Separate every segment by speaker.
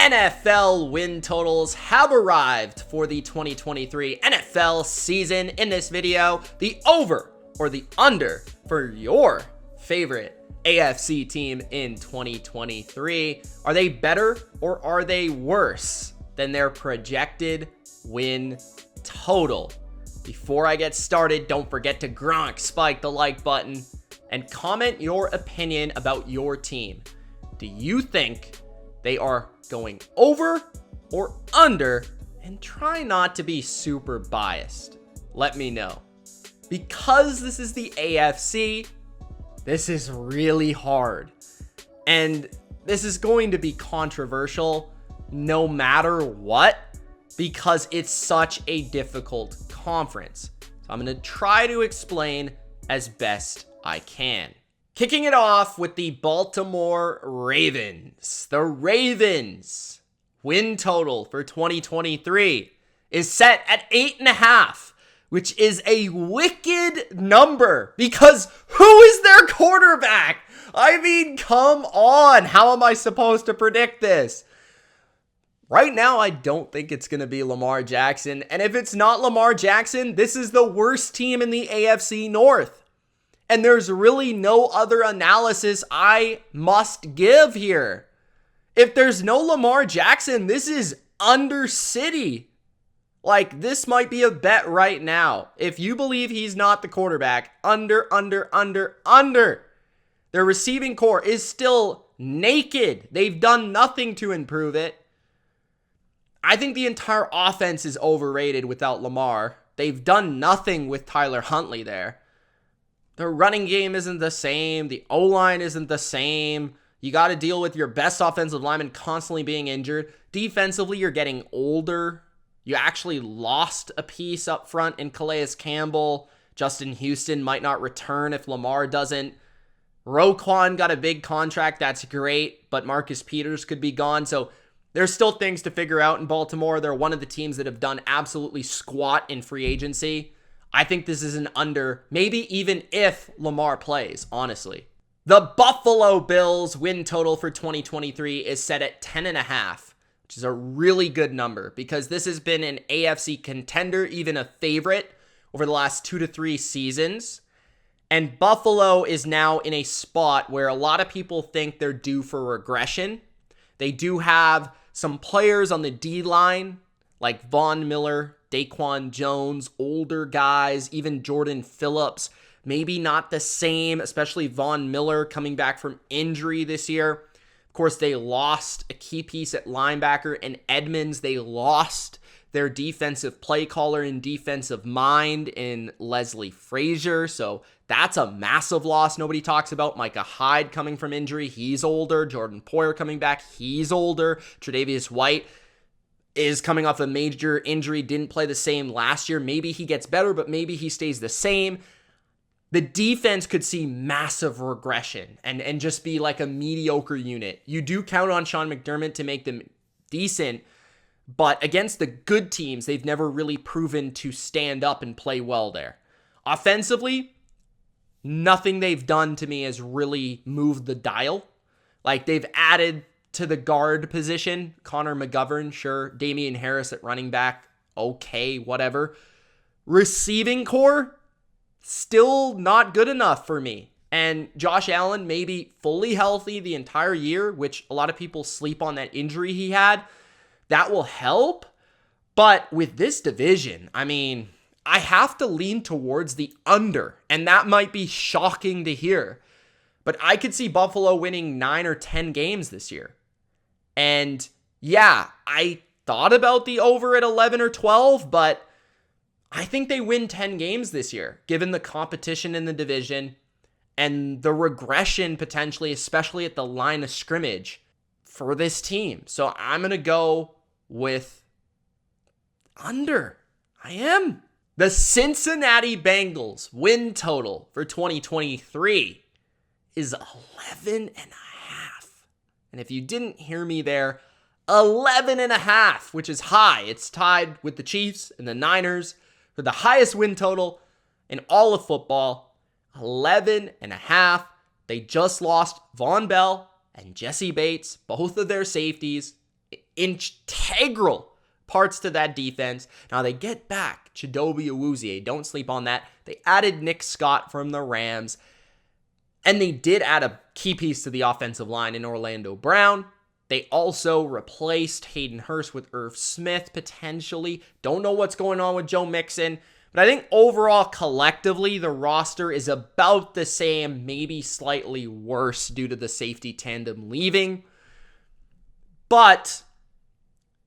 Speaker 1: NFL win totals have arrived for the 2023 NFL season. In this video, the over or the under for your favorite AFC team in 2023. Are they better or are they worse than their projected win total? Before I get started, don't forget to spike the like button and comment your opinion about your team. Do you think they are going over or under? And try not to be super biased. Let me know. Because this is the AFC, this is really hard. And this is going to be controversial no matter what, because it's such a difficult conference. So I'm going to try to explain as best I can. Kicking it off with the Baltimore Ravens. The Ravens win total for 2023 is set at 8.5, which is a wicked number because who is their quarterback? I mean, come on. How am I supposed to predict this? Right now, I don't think it's going to be Lamar Jackson. And if it's not Lamar Jackson, this is the worst team in the AFC North. And there's really no other analysis I must give here. If there's no Lamar Jackson, this is under City. Like, this might be a bet right now. If you believe he's not the quarterback, under. Their receiving core is still naked. They've done nothing to improve it. I think the entire offense is overrated without Lamar. They've done nothing with Tyler Huntley there. The running game isn't the same. The O-line isn't the same. You got to deal with your best offensive lineman constantly being injured. Defensively, you're getting older. You actually lost a piece up front in Calais Campbell. Justin Houston might not return if Lamar doesn't. Roquan got a big contract. That's great. But Marcus Peters could be gone. So there's still things to figure out in Baltimore. They're one of the teams that have done absolutely squat in free agency. I think this is an under, maybe even if Lamar plays, honestly. The Buffalo Bills win total for 2023 is set at 10.5, which is a really good number because this has been an AFC contender, even a favorite over the last 2 to 3 seasons. And Buffalo is now in a spot where a lot of people think they're due for regression. They do have some players on the D-line like Von Miller, Daquan Jones, older guys, even Jordan Phillips. Maybe not the same, especially Von Miller coming back from injury this year. Of course, they lost a key piece at linebacker, and Edmonds. They lost their defensive play caller and defensive mind in Leslie Frazier. So that's a massive loss nobody talks about. Micah Hyde coming from injury. He's older. Jordan Poyer coming back. He's older. Tre'Davious White is coming off a major injury, didn't play the same last year. Maybe he gets better, but maybe he stays the same. The defense could see massive regression and just be like a mediocre unit. You do count on Sean McDermott to make them decent, but against the good teams, they've never really proven to stand up and play well there. Offensively, nothing they've done to me has really moved the dial. Like, they've added to the guard position, Connor McGovern, sure. Damian Harris at running back, okay, whatever. Receiving core, still not good enough for me. And Josh Allen may be fully healthy the entire year, which a lot of people sleep on that injury he had. That will help. But with this division, I mean, I have to lean towards the under. And that might be shocking to hear. But I could see Buffalo winning 9 or 10 games this year. And yeah, I thought about the over at 11 or 12, but I think they win 10 games this year, given the competition in the division and the regression potentially, especially at the line of scrimmage for this team. So I'm going to go with under. I am. The Cincinnati Bengals win total for 2023 is 11.5. And if you didn't hear me there, 11.5, which is high. It's tied with the Chiefs and the Niners for the highest win total in all of football. 11.5. They just lost Von Bell and Jesse Bates, both of their safeties, integral parts to that defense. Now they get back Chidobe Awuzie. Don't sleep on that. They added Nick Scott from the Rams. And they did add a key piece to the offensive line in Orlando Brown. They also replaced Hayden Hurst with Irv Smith, potentially. Don't know what's going on with Joe Mixon. But I think overall, collectively, the roster is about the same, maybe slightly worse due to the safety tandem leaving. But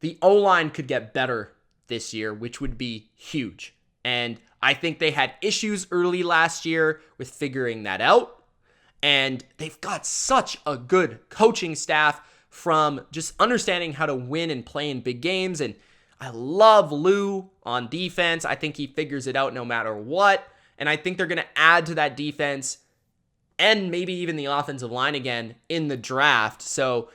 Speaker 1: the O-line could get better this year, which would be huge. And I think they had issues early last year with figuring that out. And they've got such a good coaching staff from just understanding how to win and play in big games. And I love Lou on defense. I think he figures it out no matter what. And I think they're going to add to that defense and maybe even the offensive line again in the draft. So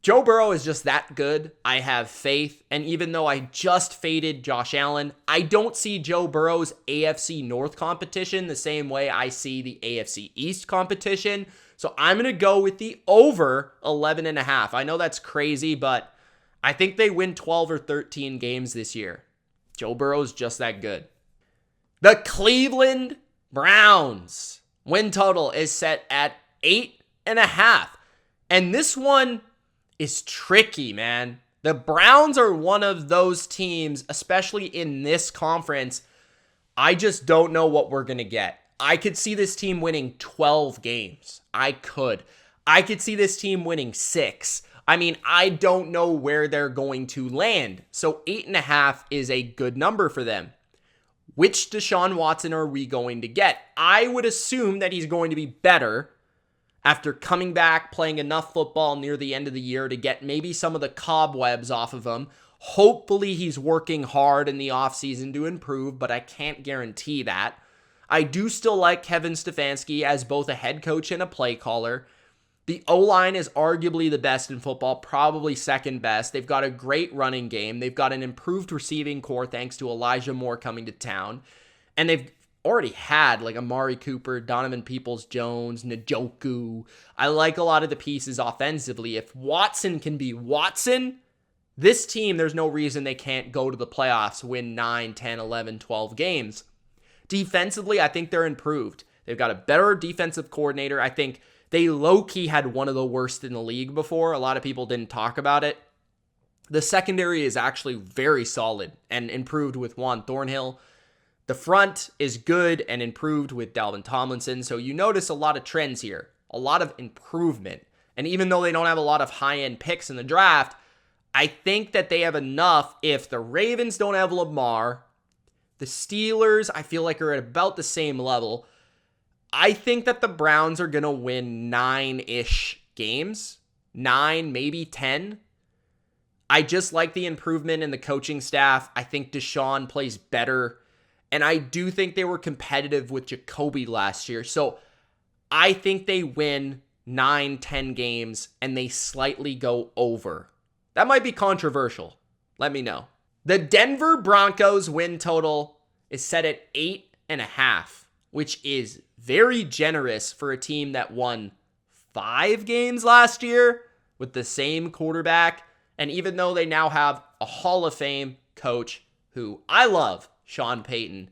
Speaker 1: Joe Burrow is just that good. I have faith. And even though I just faded Josh Allen, I don't see Joe Burrow's AFC North competition the same way I see the AFC East competition. So I'm going to go with the over 11.5. I know that's crazy, but I think they win 12 or 13 games this year. Joe Burrow's just that good. The Cleveland Browns win total is set at 8.5. And this one is tricky, man. The Browns are one of those teams, especially in this conference, I just don't know what we're going to get. I could see this team winning 12 games. I could see this team winning 6. I mean, I don't know where they're going to land. So 8.5 is a good number for them. Which Deshaun Watson are we going to get? I would assume that he's going to be better after coming back, playing enough football near the end of the year to get maybe some of the cobwebs off of him. Hopefully he's working hard in the offseason to improve, but I can't guarantee that. I do still like Kevin Stefanski as both a head coach and a play caller. The O-line is arguably the best in football, probably second best. They've got a great running game. They've got an improved receiving core thanks to Elijah Moore coming to town. And they've already had like Amari Cooper, Donovan Peoples-Jones, Njoku. I like a lot of the pieces offensively. If Watson can be Watson, this team, there's no reason they can't go to the playoffs, win 9, 10, 11, 12 games. Defensively, I think they're improved. They've got a better defensive coordinator. I think they low-key had one of the worst in the league before. A lot of people didn't talk about it. The secondary is actually very solid and improved with Juan Thornhill. The front is good and improved with Dalvin Tomlinson. So you notice a lot of trends here, a lot of improvement. And even though they don't have a lot of high-end picks in the draft, I think that they have enough. If the Ravens don't have Lamar, the Steelers, I feel like, are at about the same level. I think that the Browns are going to win 9-ish games. 9, maybe 10. I just like the improvement in the coaching staff. I think Deshaun plays better. And I do think they were competitive with Jacoby last year. So I think they win 9, 10 games and they slightly go over. That might be controversial. Let me know. The Denver Broncos win total is set at 8.5, which is very generous for a team that won 5 games last year with the same quarterback. And even though they now have a Hall of Fame coach who I love, Sean Payton,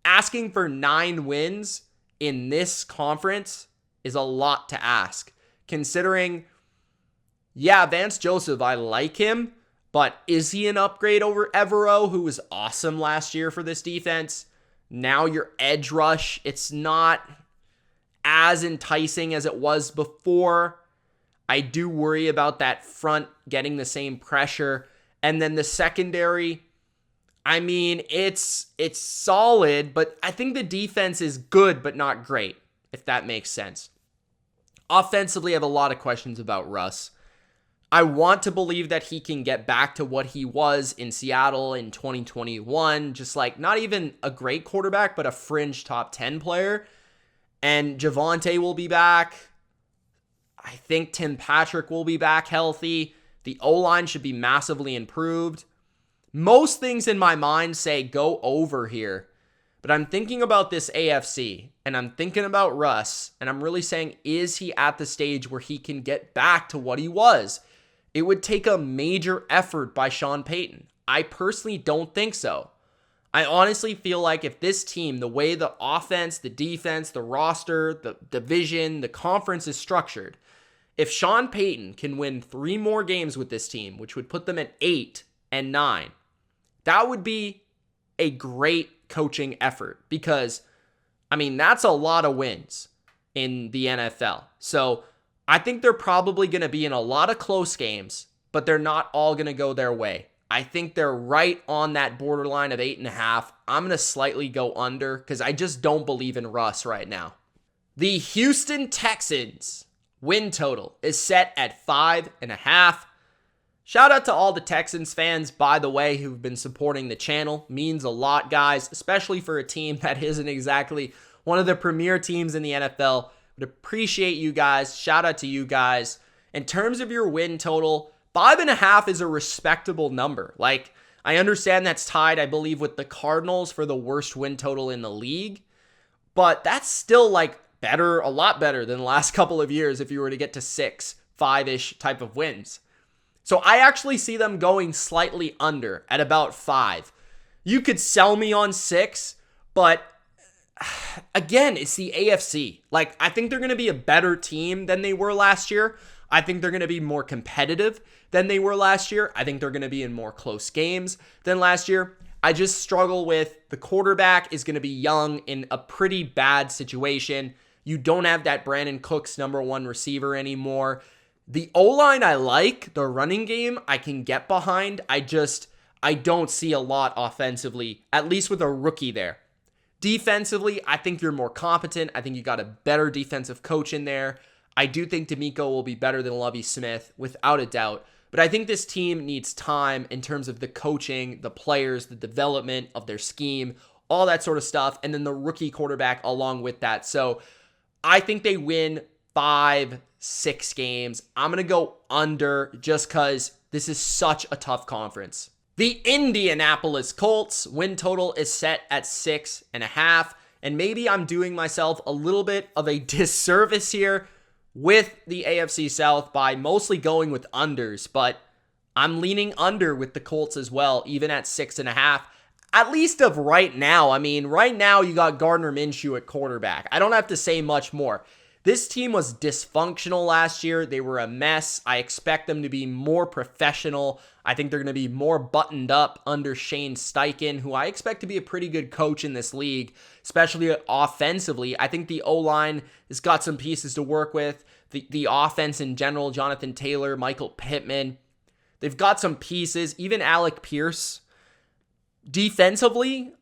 Speaker 1: asking for 9 wins in this conference is a lot to ask. Considering, yeah, Vance Joseph, I like him, but is he an upgrade over Evero, who was awesome last year for this defense? Now your edge rush, it's not as enticing as it was before. I do worry about that front getting the same pressure. And then the secondary, I mean, it's solid, but I think the defense is good, but not great, if that makes sense. Offensively, I have a lot of questions about Russ. I want to believe that he can get back to what he was in Seattle in 2021, just like not even a great quarterback, but a fringe top 10 player. And Javonte will be back. I think Tim Patrick will be back healthy. The O-line should be massively improved. Most things in my mind say go over here. But I'm thinking about this AFC, and I'm thinking about Russ, and I'm really saying, is he at the stage where he can get back to what he was? it would take a major effort by Sean Payton. I personally don't think so. I honestly feel like if this team, the way the offense, the defense, the roster, the division, the conference is structured, if Sean Payton can win 3 more games with this team, which would put them at 8-9, that would be a great coaching effort because, I mean, that's a lot of wins in the NFL. So I think they're probably going to be in a lot of close games, but they're not all going to go their way. I think they're right on that borderline of 8.5. I'm going to slightly go under because I just don't believe in Russ right now. The Houston Texans win total is set at 5.5. Shout out to all the Texans fans, by the way, who've been supporting the channel. Means a lot, guys, especially for a team that isn't exactly one of the premier teams in the NFL. Would appreciate you guys. Shout out to you guys. In terms of your win total, 5.5 is a respectable number. Like, I understand that's tied, I believe, with the Cardinals for the worst win total in the league. But that's still, like, better, a lot better than the last couple of years if you were to get to 6, 5-ish type of wins. So I actually see them going slightly under at about 5. You could sell me on 6, but again, it's the AFC. Like, I think they're going to be a better team than they were last year. I think they're going to be more competitive than they were last year. I think they're going to be in more close games than last year. I just struggle with the quarterback is going to be young in a pretty bad situation. You don't have that Brandon Cooks number 1 receiver anymore. The O-line I like, the running game I can get behind. I don't see a lot offensively, at least with a rookie there. Defensively, I think you're more competent. I think you got a better defensive coach in there. I do think D'Amico will be better than Lovie Smith, without a doubt. But I think this team needs time in terms of the coaching, the players, the development of their scheme, all that sort of stuff, and then the rookie quarterback along with that. So I think they win 5-6 games. I'm going to go under just because this is such a tough conference. The Indianapolis Colts win total is set at 6.5. And maybe I'm doing myself a little bit of a disservice here with the AFC South by mostly going with unders, but I'm leaning under with the Colts as well, even at 6.5. At least of right now. I mean, right now you got Gardner Minshew at quarterback. I don't have to say much more. This team was dysfunctional last year. They were a mess. I expect them to be more professional. I think they're going to be more buttoned up under Shane Steichen, who I expect to be a pretty good coach in this league, especially offensively. I think the O-line has got some pieces to work with. The offense in general, Jonathan Taylor, Michael Pittman, they've got some pieces. Even Alec Pierce. Defensively,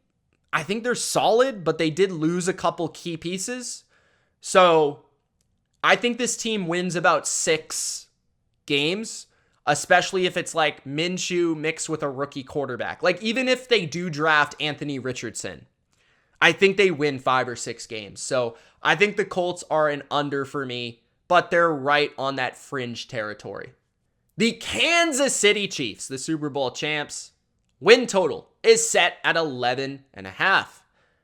Speaker 1: I think they're solid, but they did lose a couple key pieces. So I think this team wins about 6 games, especially if it's like Minshew mixed with a rookie quarterback. Like, even if they do draft Anthony Richardson, I think they win 5 or 6 games. So I think the Colts are an under for me, but they're right on that fringe territory. The Kansas City Chiefs, the Super Bowl champs, win total is set at 11.5.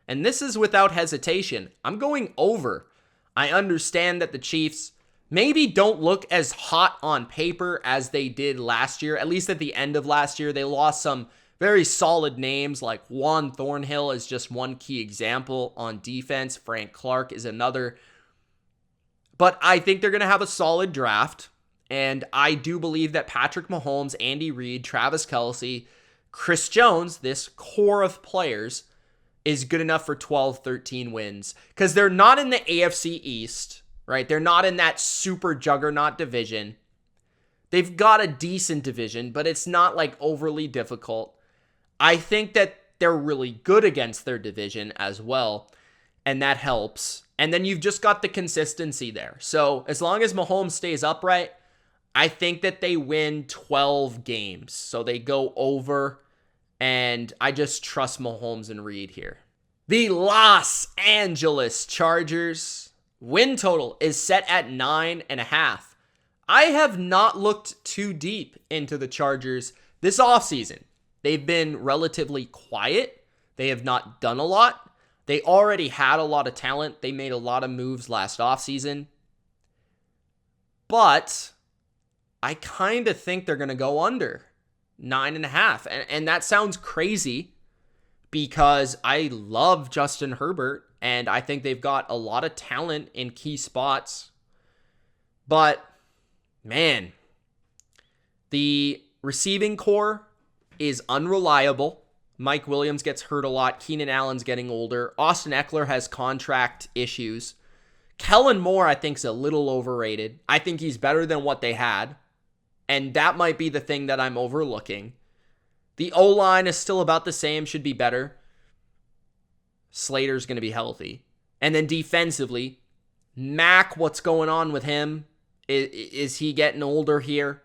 Speaker 1: And this is without hesitation. I'm going over. I understand that the Chiefs maybe don't look as hot on paper as they did last year. At least at the end of last year, they lost some very solid names, like Juan Thornhill is just one key example on defense. Frank Clark is another. But I think they're going to have a solid draft. And I do believe that Patrick Mahomes, Andy Reid, Travis Kelce, Chris Jones, this core of players, is good enough for 12, 13 wins. Because they're not in the AFC East, right? They're not in that super juggernaut division. They've got a decent division, but it's not like overly difficult. I think that they're really good against their division as well, and that helps. And then you've just got the consistency there. So as long as Mahomes stays upright, I think that they win 12 games. So they go over, and I just trust Mahomes and Reid here. The Los Angeles Chargers win total is set at 9.5. I have not looked too deep into the Chargers this offseason. They've been relatively quiet. They have not done a lot. They already had a lot of talent. They made a lot of moves last offseason. But I kind of think they're going to go under 9.5. And that sounds crazy because I love Justin Herbert and I think they've got a lot of talent in key spots. But, man, the receiving core is unreliable. Mike Williams gets hurt a lot. Keenan Allen's getting older. Austin Eckler has contract issues. Kellen Moore, I think, is a little overrated. I think he's better than what they had. And that might be the thing that I'm overlooking. The O-line is still about the same, should be better. Slater's going to be healthy. And then defensively, Mack, what's going on with him? Is he getting older here?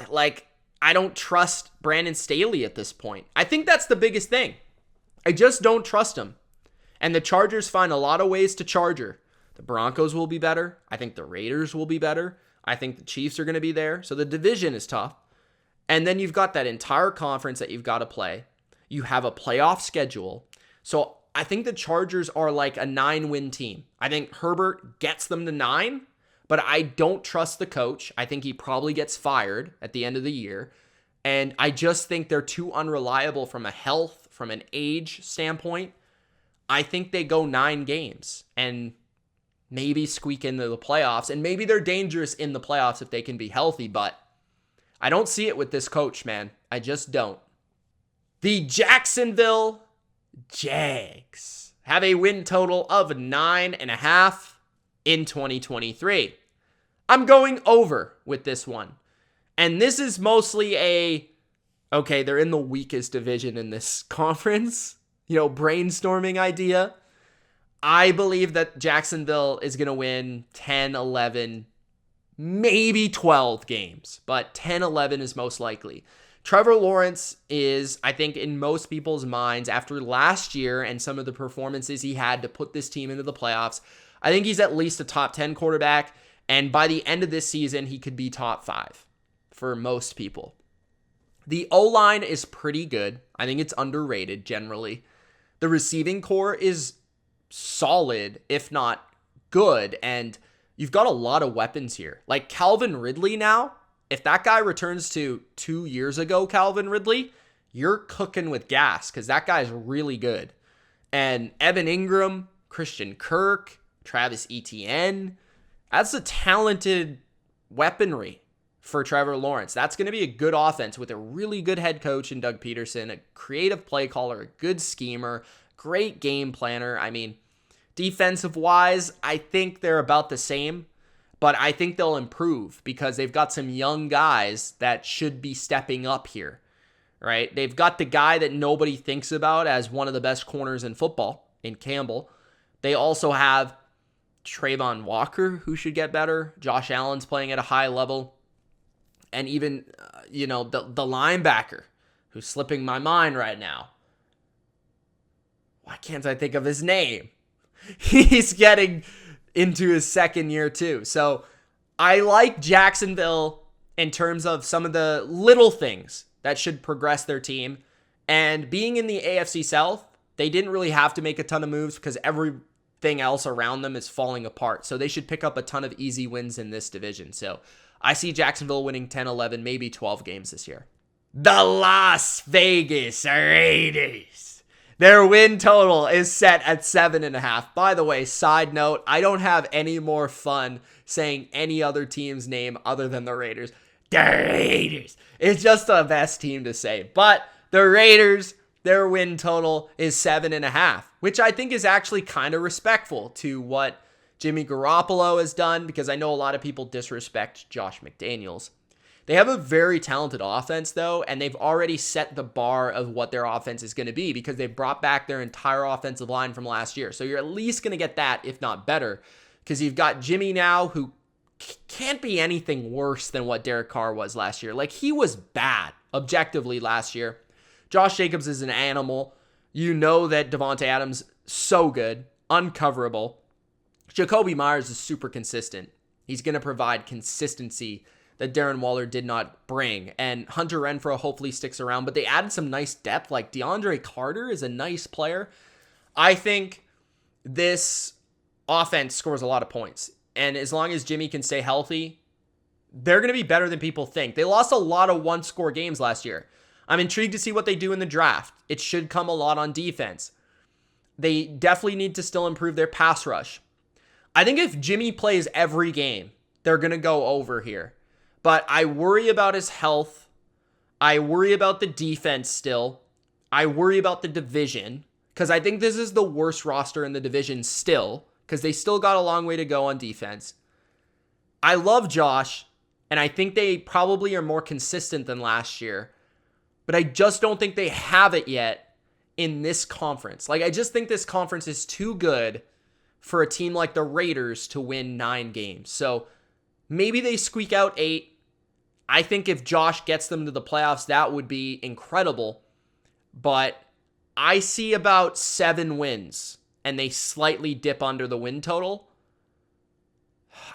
Speaker 1: Like, I don't trust Brandon Staley at this point. I think that's the biggest thing. I just don't trust him. And the Chargers find a lot of ways to charger. The Broncos will be better. I think the Raiders will be better. I think the Chiefs are going to be there. So the division is tough. And then you've got that entire conference that you've got to play. You have a playoff schedule. So I think the Chargers are like a 9-win team. I think Herbert gets them to 9, but I don't trust the coach. I think he probably gets fired at the end of the year. And I just think they're too unreliable from a health, from an age standpoint. I think they go 9 games and maybe squeak into the playoffs. And maybe they're dangerous in the playoffs if they can be healthy, but I don't see it with this coach, man. I just don't. The Jacksonville Jags have a win total of 9.5 in 2023. I'm going over with this one. And this is mostly okay, they're in the weakest division in this conference, brainstorming idea. I believe that Jacksonville is going to win 10, 11, maybe 12 games, but 10, 11 is most likely. Trevor Lawrence is, I think, in most people's minds, after last year and some of the performances he had to put this team into the playoffs, I think he's at least a top 10 quarterback, and by the end of this season, he could be top 5 for most people. The O-line is pretty good. I think it's underrated generally. The receiving core is solid, if not good, and you've got a lot of weapons here. Like Calvin Ridley now, if that guy returns to 2 years ago, Calvin Ridley, you're cooking with gas because that guy's really good. And Evan Ingram, Christian Kirk, Travis Etienne, that's a talented weaponry for Trevor Lawrence. That's going to be a good offense with a really good head coach in Doug Peterson, a creative play caller, a good schemer, great game planner. I mean, defensive-wise, I think they're about the same, but I think they'll improve because they've got some young guys that should be stepping up here, right? They've got the guy that nobody thinks about as one of the best corners in football, in Campbell. They also have Trayvon Walker, who should get better. Josh Allen's playing at a high level. And even, the linebacker, who's slipping my mind right now. Why can't I think of his name? He's getting into his second year too. So I like Jacksonville in terms of some of the little things that should progress their team. And being in the AFC South, they didn't really have to make a ton of moves because everything else around them is falling apart. So they should pick up a ton of easy wins in this division. So I see Jacksonville winning 10, 11, maybe 12 games this year. The Las Vegas Raiders. Their win total is set at 7.5. By the way, side note, I don't have any more fun saying any other team's name other than the Raiders. The Raiders. It's just the best team to say. But the Raiders, their win total is 7.5, which I think is actually kind of respectful to what Jimmy Garoppolo has done, because I know a lot of people disrespect Josh McDaniels. They have a very talented offense, though, and they've already set the bar of what their offense is going to be because they've brought back their entire offensive line from last year. So you're at least going to get that, if not better, because you've got Jimmy now, who can't be anything worse than what Derek Carr was last year. Like, he was bad, objectively, last year. Josh Jacobs is an animal. You know that Devontae Adams, so good, uncoverable. Jacoby Myers is super consistent. He's going to provide consistency that Darren Waller did not bring. And Hunter Renfrow hopefully sticks around, but they added some nice depth. Like DeAndre Carter is a nice player. I think this offense scores a lot of points. And as long as Jimmy can stay healthy, they're going to be better than people think. They lost a lot of one-score games last year. I'm intrigued to see what they do in the draft. It should come a lot on defense. They definitely need to still improve their pass rush. I think if Jimmy plays every game, they're going to go over here. But I worry about his health. I worry about the defense still. I worry about the division, because I think this is the worst roster in the division still, because they still got a long way to go on defense. I love Josh, and I think they probably are more consistent than last year, but I just don't think they have it yet in this conference. Like, I just think this conference is too good for a team like the Raiders to win 9 games. So maybe they squeak out 8. I think if Josh gets them to the playoffs, that would be incredible. But I see about 7 wins, and they slightly dip under the win total.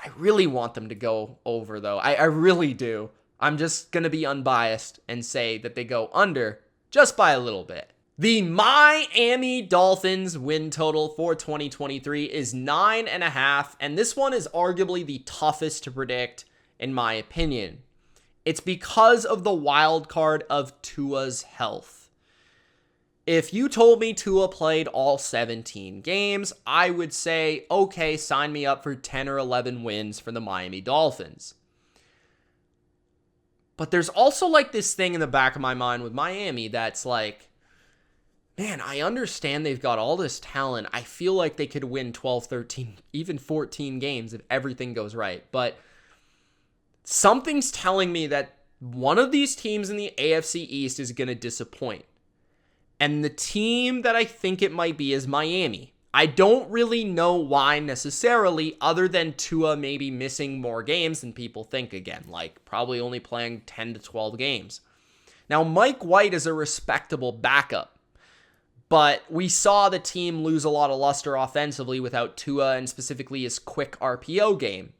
Speaker 1: I really want them to go over, though. I really do. I'm just going to be unbiased and say that they go under just by a little bit. The Miami Dolphins win total for 2023 is 9.5, and this one is arguably the toughest to predict, in my opinion. It's because of the wild card of Tua's health. If you told me Tua played all 17 games, I would say, okay, sign me up for 10 or 11 wins for the Miami Dolphins. But there's also like this thing in the back of my mind with Miami that's like, man, I understand they've got all this talent. I feel like they could win 12, 13, even 14 games if everything goes right. But something's telling me that one of these teams in the AFC East is going to disappoint. And the team that I think it might be is Miami. I don't really know why necessarily, other than Tua maybe missing more games than people think again, like probably only playing 10 to 12 games. Now, Mike White is a respectable backup, but we saw the team lose a lot of luster offensively without Tua and specifically his quick RPO game.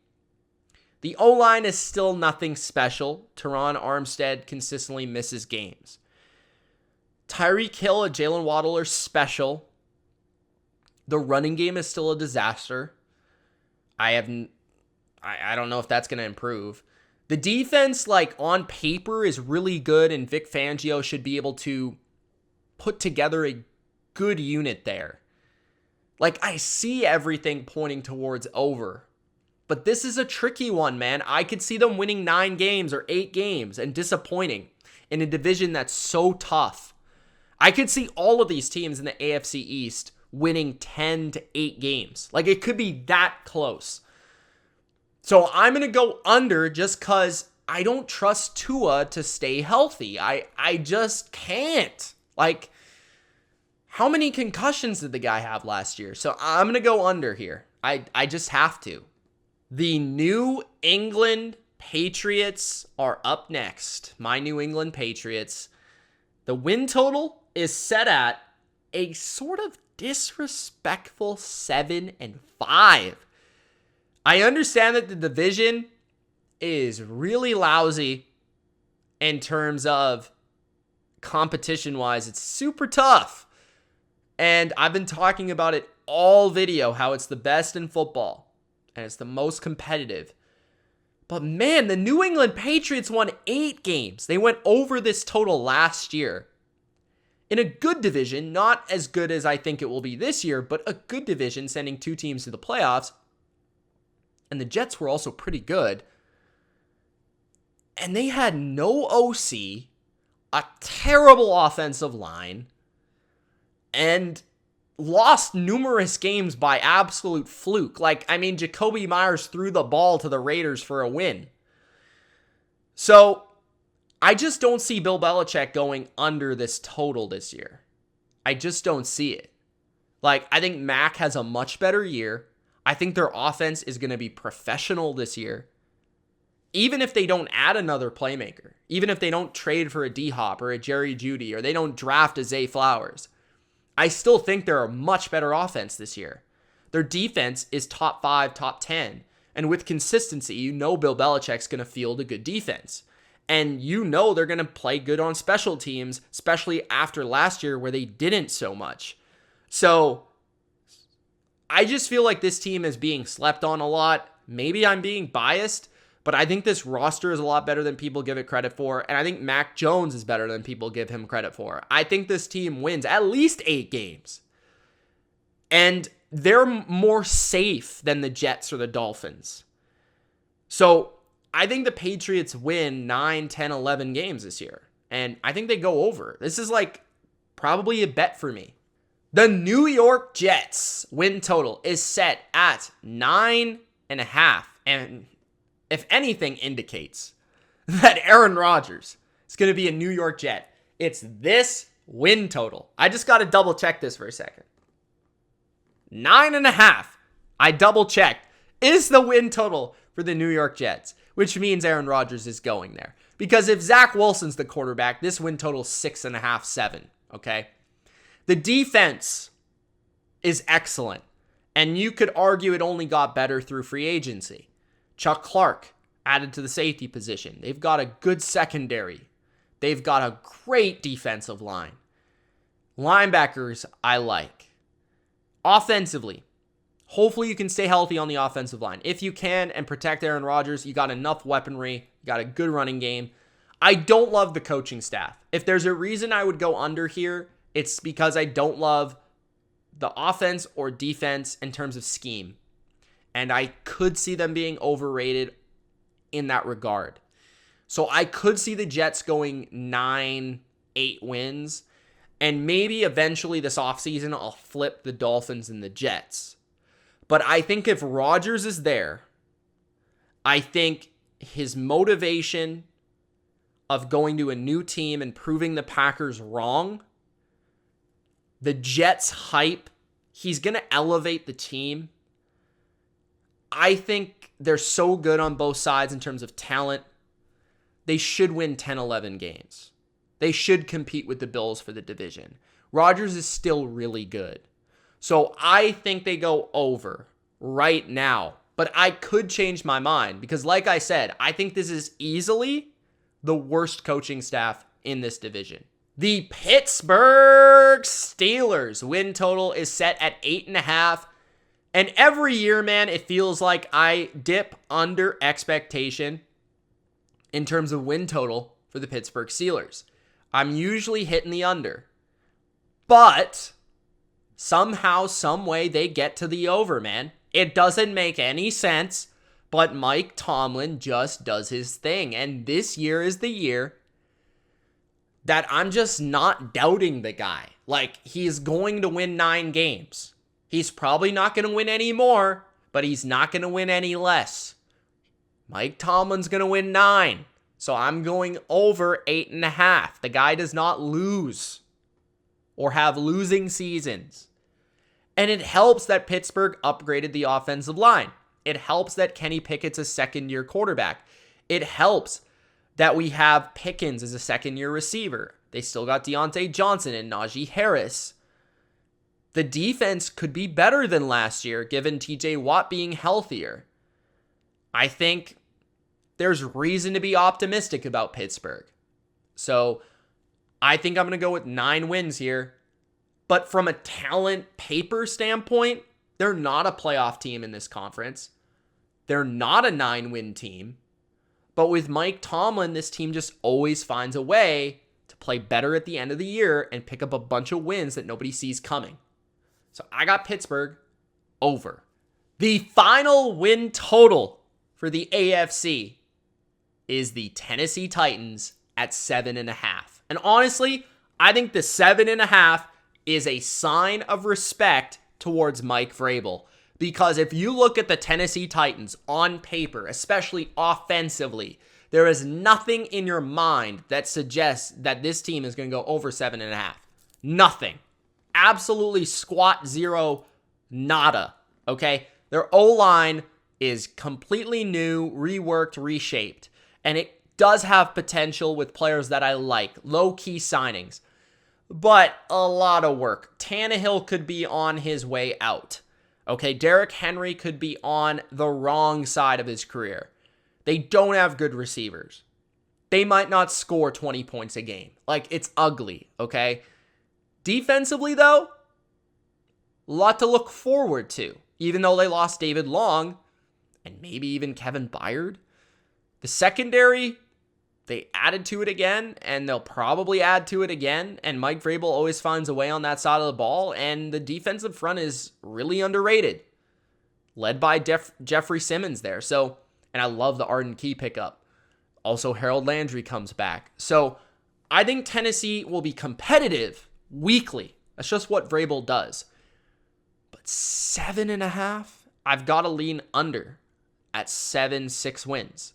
Speaker 1: The O-line is still nothing special. Teron Armstead consistently misses games. Tyreek Hill and Jalen Waddle are special. The running game is still a disaster. I don't know if that's going to improve. The defense, like, on paper is really good, and Vic Fangio should be able to put together a good unit there. Like, I see everything pointing towards over. But this is a tricky one, man. I could see them winning 9 games or 8 games and disappointing in a division that's so tough. I could see all of these teams in the AFC East winning 10 to 8 games. Like, it could be that close. So I'm going to go under just because I don't trust Tua to stay healthy. I just can't. Like, how many concussions did the guy have last year? So I'm going to go under here. I just have to. The New England Patriots are up next. My New England Patriots. The win total is set at a sort of disrespectful 7-5. I understand that the division is really lousy in terms of competition-wise. It's super tough. And I've been talking about it all video, how it's the best in football. And it's the most competitive. But man, the New England Patriots won 8 games. They went over this total last year. In a good division, not as good as I think it will be this year, but a good division sending 2 teams to the playoffs. And the Jets were also pretty good. And they had no OC, a terrible offensive line, and lost numerous games by absolute fluke. Like, I mean, Jacoby Myers threw the ball to the Raiders for a win. So I just don't see Bill Belichick going under this total this year. I just don't see it. Like, I think Mac has a much better year. I think their offense is going to be professional this year. Even if they don't add another playmaker, even if they don't trade for a D-Hop or a Jerry Jeudy, or they don't draft a Zay Flowers, I still think they're a much better offense this year. Their defense is top 5, top 10. And with consistency, you know Bill Belichick's going to field a good defense. And you know they're going to play good on special teams, especially after last year where they didn't so much. So I just feel like this team is being slept on a lot. Maybe I'm being biased, But I think this roster is a lot better than people give it credit for. And I think Mac Jones is better than people give him credit for. I think this team wins at least 8 games. And they're more safe than the Jets or the Dolphins. So I think the Patriots win 9, 10, 11 games this year. And I think they go over. This is like probably a bet for me. The New York Jets win total is set at 9.5. And if anything indicates that Aaron Rodgers is going to be a New York Jet, it's this win total. I just got to double check this for a second. 9.5. I double checked. Is the win total for the New York Jets, which means Aaron Rodgers is going there. Because if Zach Wilson's the quarterback, this win total is 6.5, 7. Okay. The defense is excellent. And you could argue it only got better through free agency. Chuck Clark added to the safety position. They've got a good secondary. They've got a great defensive line. Linebackers, I like. Offensively, hopefully you can stay healthy on the offensive line. If you can and protect Aaron Rodgers, you got enough weaponry. You got a good running game. I don't love the coaching staff. If there's a reason I would go under here, it's because I don't love the offense or defense in terms of scheme. And I could see them being overrated in that regard. So I could see the Jets going 9, 8 wins. And maybe eventually this offseason I'll flip the Dolphins and the Jets. But I think if Rodgers is there, I think his motivation of going to a new team and proving the Packers wrong, the Jets' hype, he's going to elevate the team. I think they're so good on both sides in terms of talent. They should win 10, 11 games. They should compete with the Bills for the division. Rodgers is still really good. So I think they go over right now. But I could change my mind because, like I said, I think this is easily the worst coaching staff in this division. The Pittsburgh Steelers win total is set at 8.5. And every year, man, it feels like I dip under expectation in terms of win total for the Pittsburgh Steelers. I'm usually hitting the under. But somehow, some way, they get to the over, man. It doesn't make any sense, but Mike Tomlin just does his thing. And this year is the year that I'm just not doubting the guy. Like, he's going to win 9 games. He's probably not going to win any more, but he's not going to win any less. Mike Tomlin's going to win 9. So I'm going over 8.5. The guy does not lose or have losing seasons. And it helps that Pittsburgh upgraded the offensive line. It helps that Kenny Pickett's a second-year quarterback. It helps that we have Pickens as a second-year receiver. They still got Deontay Johnson and Najee Harris. The defense could be better than last year, given TJ Watt being healthier. I think there's reason to be optimistic about Pittsburgh. So I think I'm going to go with 9 wins here. But from a talent paper standpoint, they're not a playoff team in this conference. They're not a 9-win team. But with Mike Tomlin, this team just always finds a way to play better at the end of the year and pick up a bunch of wins that nobody sees coming. So I got Pittsburgh over. The final win total for the AFC is the Tennessee Titans at 7.5. And honestly, I think the 7.5 is a sign of respect towards Mike Vrabel. Because if you look at the Tennessee Titans on paper, especially offensively, there is nothing in your mind that suggests that this team is going to go over 7.5. Nothing. Absolutely squat, zero, nada. Okay? Their O-line is completely new, reworked, reshaped. And it does have potential with players that I like. Low-key signings. But a lot of work. Tannehill could be on his way out. Okay, Derrick Henry could be on the wrong side of his career. They don't have good receivers. They might not score 20 points a game. Like, it's ugly, okay? Defensively, though, a lot to look forward to. Even though they lost David Long, and maybe even Kevin Byard, The secondary, they added to it again, and they'll probably add to it again, and Mike Vrabel always finds a way on that side of the ball, and the defensive front is really underrated, led by Jeffrey Simmons there. So, and I love the Arden Key pickup. Also, Harold Landry comes back. So, I think Tennessee will be competitive weekly. That's just what Vrabel does. But 7.5, I've got to lean under at 7-6 wins.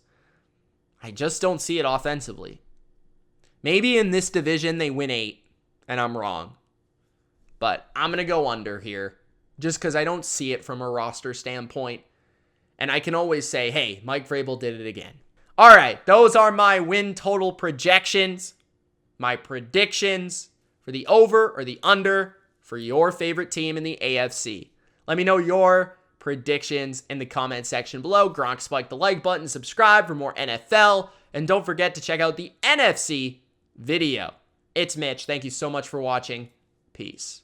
Speaker 1: I just don't see it offensively. Maybe in this division they win 8, and I'm wrong. But I'm going to go under here, just because I don't see it from a roster standpoint. And I can always say, hey, Mike Vrabel did it again. All right, those are my win total projections, my predictions for the over or the under for your favorite team in the AFC. Let me know your predictions in the comment section below. Gronk spike the like button, subscribe for more NFL, and don't forget to check out the NFC video. It's Mitch. Thank you so much for watching. Peace.